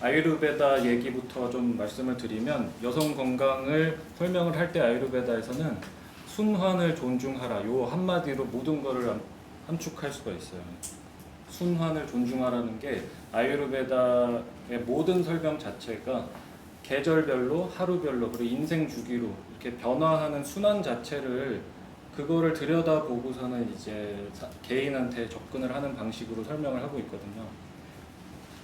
아유르베다 얘기부터 좀 말씀을 드리면 여성 건강을 설명을 할 때 아유르베다에서는 순환을 존중하라 요 한마디로 모든 것을 함축할 수가 있어요. 순환을 존중하라는 게 아유르베다의 모든 설명 자체가 계절별로 하루별로 그리고 인생 주기로 이렇게 변화하는 순환 자체를 그거를 들여다보고서는 이제 개인한테 접근을 하는 방식으로 설명을 하고 있거든요.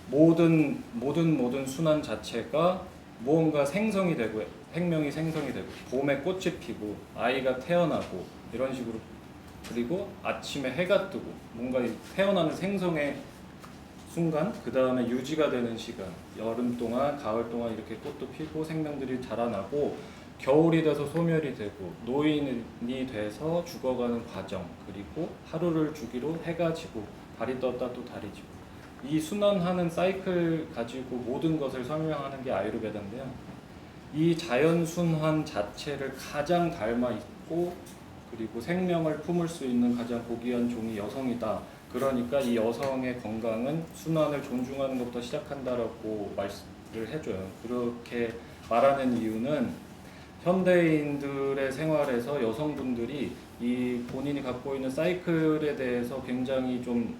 모든 순환 자체가 무언가 생성이 되고 생명이 생성이 되고 봄에 꽃이 피고 아이가 태어나고 이런 식으로 그리고 아침에 해가 뜨고 뭔가 태어나는 생성의 순간 그 다음에 유지가 되는 시간 여름 동안 가을 동안 이렇게 꽃도 피고 생명들이 자라나고 겨울이 돼서 소멸이 되고 노인이 돼서 죽어가는 과정 그리고 하루를 주기로 해가 지고 달이 떴다 또 달이 지고 이 순환하는 사이클 가지고 모든 것을 설명하는 게 아유르베다인데요. 이 자연순환 자체를 가장 닮아 있고 그리고 생명을 품을 수 있는 가장 고귀한 종이 여성이다. 그러니까 이 여성의 건강은 순환을 존중하는 것부터 시작한다라고 말씀을 해줘요. 그렇게 말하는 이유는 현대인들의 생활에서 여성분들이 이 본인이 갖고 있는 사이클에 대해서 굉장히 좀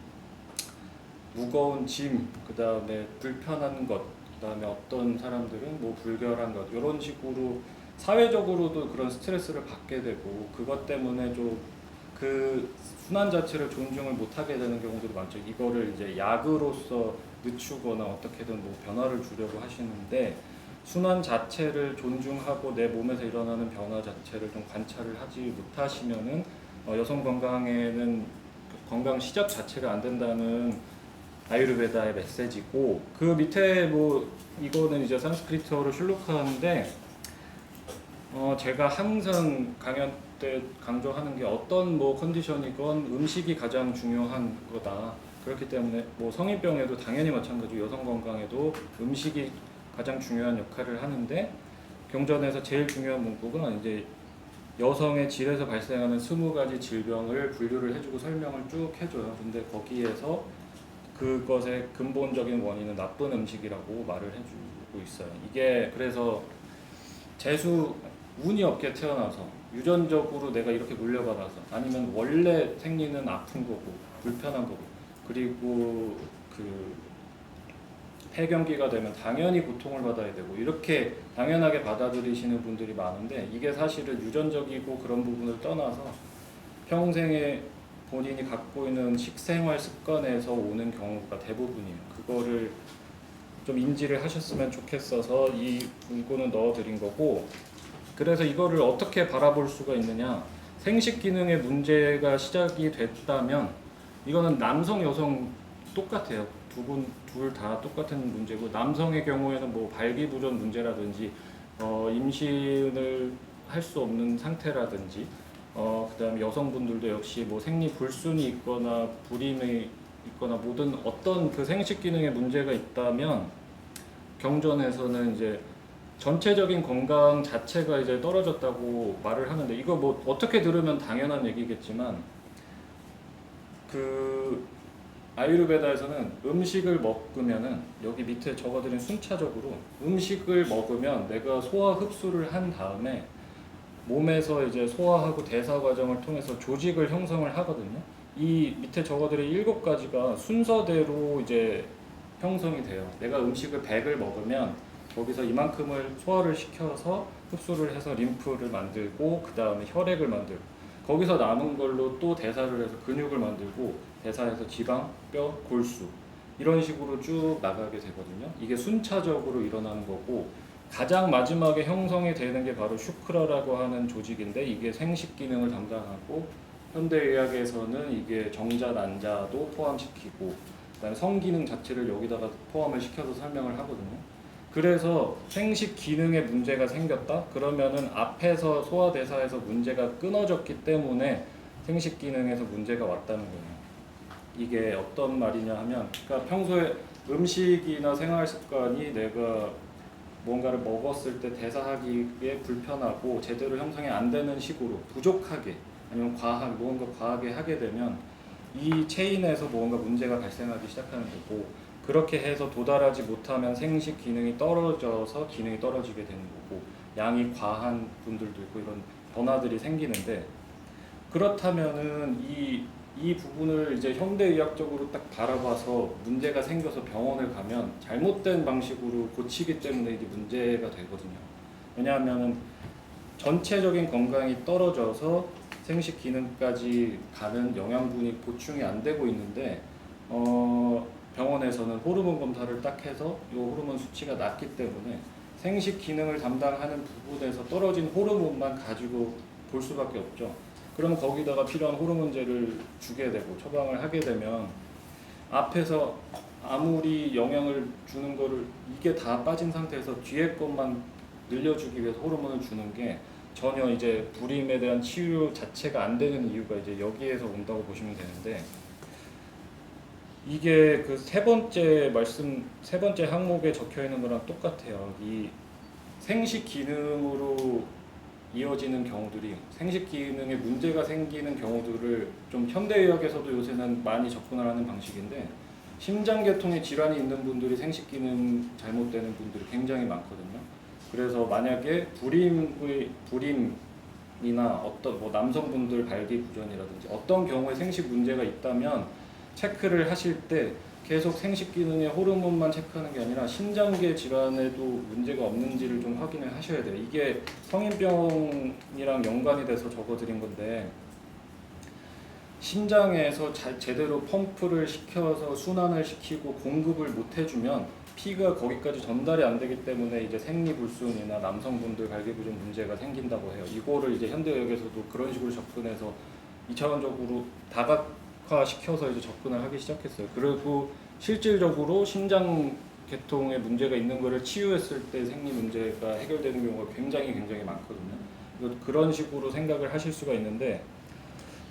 무거운 짐, 그 다음에 불편한 것, 그 다음에 어떤 사람들은 뭐 불결한 것 이런 식으로 사회적으로도 그런 스트레스를 받게 되고 그것 때문에 좀 그 순환 자체를 존중을 못하게 되는 경우들이 많죠. 이거를 이제 약으로서 늦추거나 어떻게든 뭐 변화를 주려고 하시는데 순환 자체를 존중하고 내 몸에서 일어나는 변화 자체를 좀 관찰을 하지 못하시면은 여성 건강에는 건강 시작 자체가 안 된다는 아유르베다의 메시지고 그 밑에 뭐 이거는 이제 산스크리트어로 슐로카인데 제가 항상 강연 때 강조하는 게 어떤 뭐 컨디션이건 음식이 가장 중요한 거다. 그렇기 때문에 뭐 성인병에도 당연히 마찬가지고 여성 건강에도 음식이 가장 중요한 역할을 하는데 경전에서 제일 중요한 문구가 이제 여성의 질에서 발생하는 20가지 질병을 분류를 해주고 설명을 쭉 해줘요. 근데 거기에서 그것의 근본적인 원인은 나쁜 음식이라고 말을 해주고 있어요. 이게 그래서 운이 없게 태어나서 유전적으로 내가 이렇게 물려받아서 아니면 원래 생리는 아픈 거고 불편한 거고 그리고 그 폐경기가 되면 당연히 고통을 받아야 되고 이렇게 당연하게 받아들이시는 분들이 많은데 이게 사실은 유전적이고 그런 부분을 떠나서 평생에 본인이 갖고 있는 식생활 습관에서 오는 경우가 대부분이에요. 그거를 좀 인지를 하셨으면 좋겠어서 이 문구는 넣어드린 거고 그래서 이거를 어떻게 바라볼 수가 있느냐 생식 기능의 문제가 시작이 됐다면 이거는 남성 여성 똑같아요. 둘 다 똑같은 문제고 남성의 경우에는 뭐 발기부전 문제라든지 임신을 할 수 없는 상태라든지 그다음에 여성분들도 역시 뭐 생리 불순이 있거나 불임이 있거나 모든 어떤 그 생식 기능에 문제가 있다면 경전에서는 이제 전체적인 건강 자체가 이제 떨어졌다고 말을 하는데 이거 뭐 어떻게 들으면 당연한 얘기겠지만 그 아유르베다에서는 음식을 먹으면은 여기 밑에 적어드린 순차적으로 음식을 먹으면 내가 소화 흡수를 한 다음에 몸에서 이제 소화하고 대사 과정을 통해서 조직을 형성을 하거든요. 이 밑에 적어드린 7가지가 순서대로 이제 형성이 돼요. 내가 음식을 100을 먹으면 거기서 이만큼을 소화를 시켜서 흡수를 해서 림프를 만들고 그 다음에 혈액을 만들고 거기서 남은 걸로 또 대사를 해서 근육을 만들고 대사해서 지방, 뼈, 골수 이런 식으로 쭉 나가게 되거든요. 이게 순차적으로 일어나는 거고 가장 마지막에 형성이 되는 게 바로 슈크라라고 하는 조직인데 이게 생식 기능을 담당하고 현대의학에서는 이게 정자, 난자도 포함시키고 그다음에 성기능 자체를 여기다가 포함을 시켜서 설명을 하거든요. 그래서 생식 기능에 문제가 생겼다? 그러면은 앞에서 소화대사에서 문제가 끊어졌기 때문에 생식 기능에서 문제가 왔다는 거예요. 이게 어떤 말이냐 하면 그러니까 평소에 음식이나 생활 습관이 내가 뭔가를 먹었을 때 대사하기에 불편하고 제대로 형성이 안 되는 식으로 부족하게 아니면 무언가 과하게 하게 되면 이 체인에서 무언가 문제가 발생하기 시작하는 거고 그렇게 해서 도달하지 못하면 생식 기능이 떨어져서 기능이 떨어지게 되는 거고, 양이 과한 분들도 있고 이런 변화들이 생기는데, 그렇다면은 이 부분을 이제 현대의학적으로 딱 바라봐서 문제가 생겨서 병원을 가면 잘못된 방식으로 고치기 때문에 이게 문제가 되거든요. 왜냐하면은 전체적인 건강이 떨어져서 생식 기능까지 가는 영양분이 보충이 안 되고 있는데, 병원에서는 호르몬 검사를 딱 해서 이 호르몬 수치가 낮기 때문에 생식 기능을 담당하는 부분에서 떨어진 호르몬만 가지고 볼 수밖에 없죠. 그럼 거기다가 필요한 호르몬제를 주게 되고 처방을 하게 되면 앞에서 아무리 영향을 주는 거를 이게 다 빠진 상태에서 뒤에 것만 늘려주기 위해서 호르몬을 주는 게 전혀 이제 불임에 대한 치유 자체가 안 되는 이유가 이제 여기에서 온다고 보시면 되는데, 이게 그 세 번째 항목에 적혀 있는 거랑 똑같아요. 이 생식 기능으로 이어지는 경우들이, 생식 기능에 문제가 생기는 경우들을 좀 현대의학에서도 요새는 많이 접근을 하는 방식인데, 심장계통에 질환이 있는 분들이 생식 기능 잘못되는 분들이 굉장히 많거든요. 그래서 만약에 불임이나 어떤 뭐 남성분들 발기부전이라든지 어떤 경우에 생식 문제가 있다면 체크를 하실 때 계속 생식 기능의 호르몬만 체크하는 게 아니라 심장계 질환에도 문제가 없는지를 좀 확인을 하셔야 돼요. 이게 성인병이랑 연관이 돼서 적어드린 건데, 심장에서 제대로 펌프를 시켜서 순환을 시키고 공급을 못 해주면 피가 거기까지 전달이 안 되기 때문에 이제 생리불순이나 남성분들 발기부전 문제가 생긴다고 해요. 이거를 이제 현대의학에서도 그런 식으로 접근해서 2차원적으로 다각화시켜서 이제 접근을 하기 시작했어요. 그리고 실질적으로 심장 계통에 문제가 있는 거를 치유했을 때 생리 문제가 해결되는 경우가 굉장히 많거든요. 그런 식으로 생각을 하실 수가 있는데,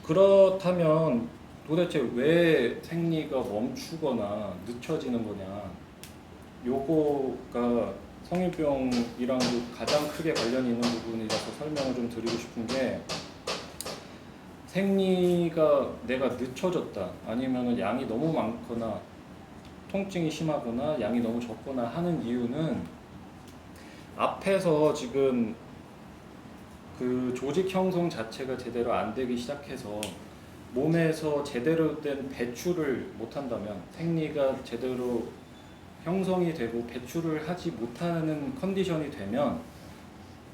그렇다면 도대체 왜 생리가 멈추거나 늦춰지는 거냐? 요거가 성인병이랑도 가장 크게 관련이 있는 부분이라서 설명을 좀 드리고 싶은 게, 생리가 내가 늦춰졌다, 아니면 양이 너무 많거나 통증이 심하거나 양이 너무 적거나 하는 이유는 앞에서 지금 그 조직 형성 자체가 제대로 안 되기 시작해서 몸에서 제대로 된 배출을 못한다면, 생리가 제대로 형성이 되고 배출을 하지 못하는 컨디션이 되면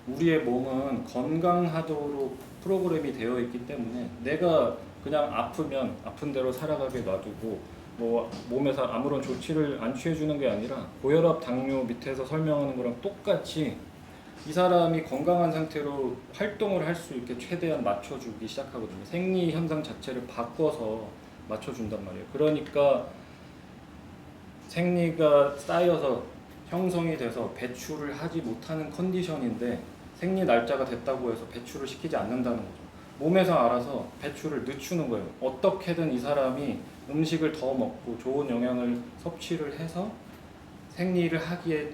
우리의 몸은 건강하도록 프로그램이 되어 있기 때문에 내가 그냥 아프면 아픈 대로 살아가게 놔두고 뭐 몸에서 아무런 조치를 안 취해주는 게 아니라, 고혈압 당뇨 밑에서 설명하는 거랑 똑같이 이 사람이 건강한 상태로 활동을 할 수 있게 최대한 맞춰주기 시작하거든요. 생리 현상 자체를 바꿔서 맞춰준단 말이에요. 그러니까 생리가 쌓여서 형성이 돼서 배출을 하지 못하는 컨디션인데, 생리 날짜가 됐다고 해서 배출을 시키지 않는다는 거죠. 몸에서 알아서 배출을 늦추는 거예요. 어떻게든 이 사람이 음식을 더 먹고 좋은 영양을 섭취를 해서 생리를 하기에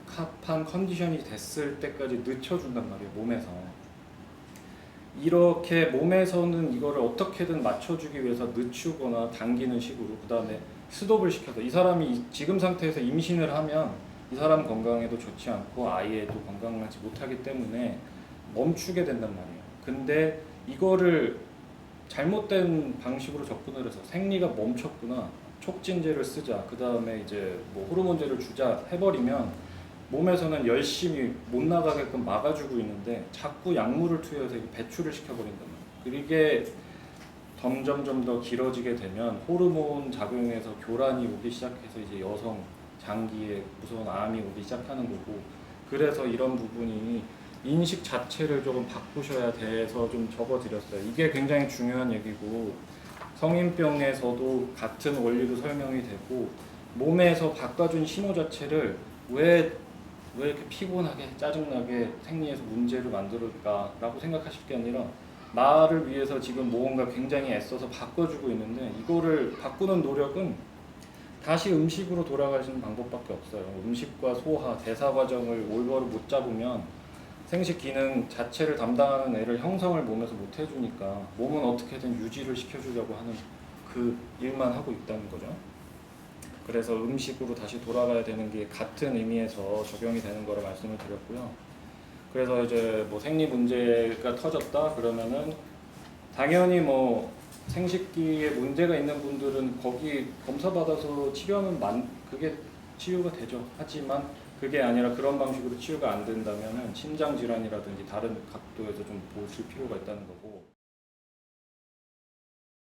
적합한 컨디션이 됐을 때까지 늦춰준단 말이에요, 몸에서. 이렇게 몸에서는 이거를 어떻게든 맞춰주기 위해서 늦추거나 당기는 식으로, 그 다음에 스톱을 시켜서, 이 사람이 지금 상태에서 임신을 하면 이 사람 건강에도 좋지 않고 아이에도 건강하지 못하기 때문에 멈추게 된단 말이에요. 근데 이거를 잘못된 방식으로 접근을 해서 생리가 멈췄구나, 촉진제를 쓰자, 그 다음에 이제 뭐 호르몬제를 주자 해버리면 몸에서는 열심히 못 나가게끔 막아주고 있는데 자꾸 약물을 투여해서 배출을 시켜버린단 말이에요. 이게 점점 더 길어지게 되면 호르몬 작용에서 교란이 오기 시작해서 이제 여성 장기에 무서운 암이 오기 시작하는 거고, 그래서 이런 부분이 인식 자체를 조금 바꾸셔야 돼서 좀 적어드렸어요. 이게 굉장히 중요한 얘기고, 성인병에서도 같은 원리로 설명이 되고, 몸에서 바꿔준 신호 자체를 왜 이렇게 피곤하게 짜증나게 생리에서 문제를 만들까 라고 생각하실 게 아니라, 나를 위해서 지금 뭔가 굉장히 애써서 바꿔주고 있는데, 이거를 바꾸는 노력은 다시 음식으로 돌아가시는 방법밖에 없어요. 음식과 소화, 대사 과정을 올바로 못 잡으면 생식 기능 자체를 담당하는 애를 형성을 몸에서 못 해주니까 몸은 어떻게든 유지를 시켜주려고 하는 그 일만 하고 있다는 거죠. 그래서 음식으로 다시 돌아가야 되는 게 같은 의미에서 적용이 되는 거를 말씀을 드렸고요. 그래서 이제 뭐 생리 문제가 터졌다 그러면은 당연히 뭐 생식기에 문제가 있는 분들은 거기 검사 받아서 치료하면 그게 치유가 되죠. 하지만 그게 아니라 그런 방식으로 치유가 안 된다면은 심장 질환이라든지 다른 각도에서 좀 보실 필요가 있다는 거고.